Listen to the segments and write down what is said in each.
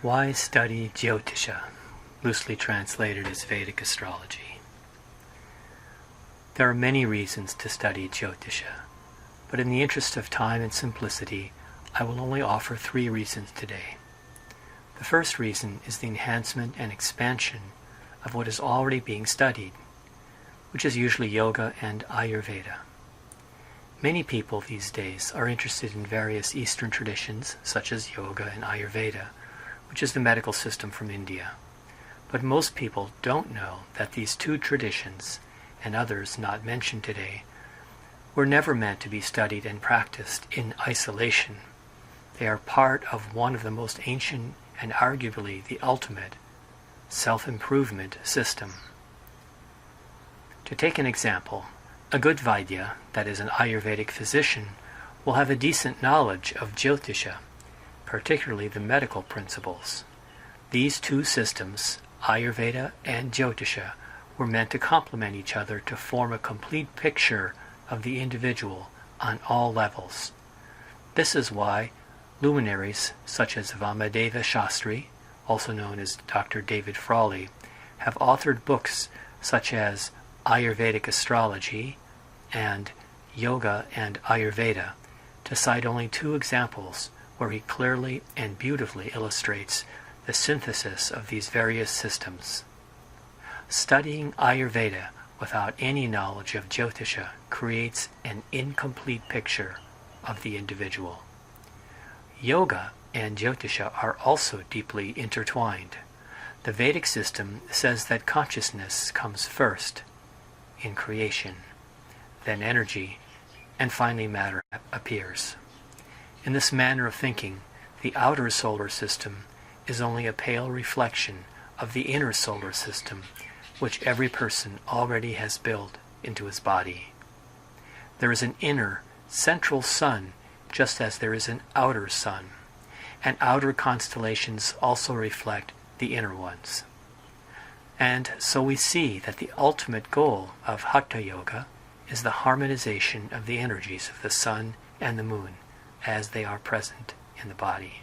Why study Jyotisha, loosely translated as Vedic Astrology? There are many reasons to study Jyotisha, but in the interest of time and simplicity, I will only offer 3 reasons today. The first reason is the enhancement and expansion of what is already being studied, which is usually yoga and Ayurveda. Many people these days are interested in various Eastern traditions, such as yoga and Ayurveda, which is the medical system from India. But most people don't know that these 2 traditions, and others not mentioned today, were never meant to be studied and practiced in isolation. They are part of one of the most ancient and arguably the ultimate self-improvement system. To take an example, a good Vaidya, that is an Ayurvedic physician, will have a decent knowledge of Jyotisha, particularly the medical principles. These 2 systems, Ayurveda and Jyotisha, were meant to complement each other to form a complete picture of the individual on all levels. This is why luminaries such as Vedic Shastri, also known as Dr. David Frawley, have authored books such as Ayurvedic Astrology and Yoga and Ayurveda, to cite only 2 examples where he clearly and beautifully illustrates the synthesis of these various systems. Studying Ayurveda without any knowledge of Jyotisha creates an incomplete picture of the individual. Yoga and Jyotisha are also deeply intertwined. The Vedic system says that consciousness comes first in creation, then energy, and finally matter appears. In this manner of thinking, the outer solar system is only a pale reflection of the inner solar system, which every person already has built into his body. There is an inner, central sun, just as there is an outer sun, and outer constellations also reflect the inner ones. And so we see that the ultimate goal of Hatha Yoga is the harmonization of the energies of the sun and the moon as they are present in the body.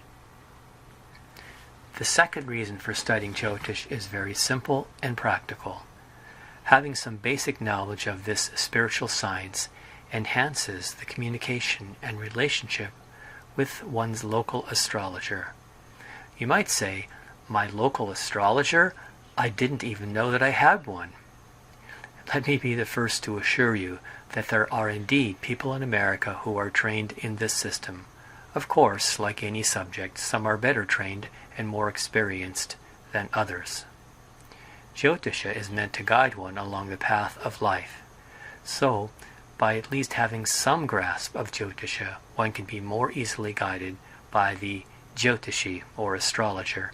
The second reason for studying Jyotish is very simple and practical. Having some basic knowledge of this spiritual science enhances the communication and relationship with one's local astrologer. You might say, my local astrologer? I didn't even know that I had one. Let me be the first to assure you that there are indeed people in America who are trained in this system. Of course, like any subject, some are better trained and more experienced than others. Jyotisha is meant to guide one along the path of life. So, by at least having some grasp of Jyotisha, one can be more easily guided by the Jyotishi, or astrologer,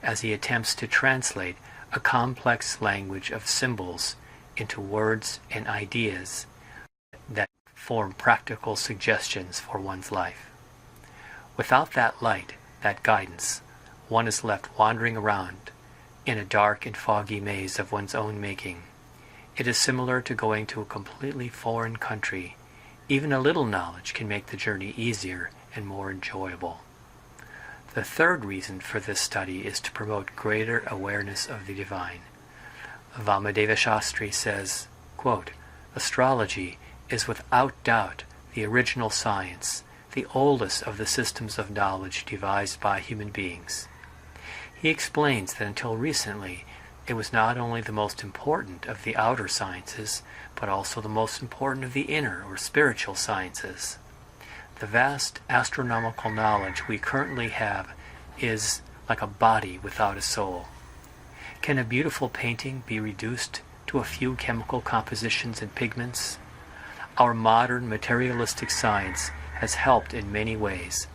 as he attempts to translate a complex language of symbols into words and ideas that form practical suggestions for one's life. Without that light, that guidance, one is left wandering around in a dark and foggy maze of one's own making. It is similar to going to a completely foreign country. Even a little knowledge can make the journey easier and more enjoyable. The third reason for this study is to promote greater awareness of the divine. Vedic Shastri says, quote, "Astrology is without doubt the original science, the oldest of the systems of knowledge devised by human beings." He explains that until recently, it was not only the most important of the outer sciences, but also the most important of the inner or spiritual sciences. The vast astronomical knowledge we currently have is like a body without a soul. Can a beautiful painting be reduced to a few chemical compositions and pigments? Our modern materialistic science has helped in many ways,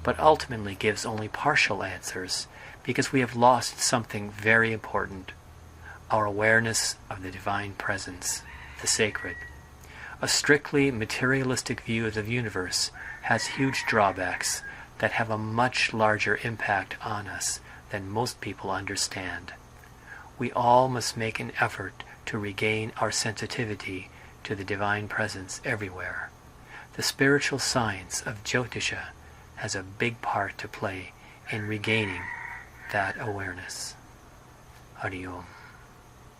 but ultimately gives only partial answers because we have lost something very important: our awareness of the divine presence, the sacred. A strictly materialistic view of the universe has huge drawbacks that have a much larger impact on us than most people understand. We all must make an effort to regain our sensitivity to the divine presence everywhere. The spiritual science of Jyotisha has a big part to play in regaining that awareness. Hari Om.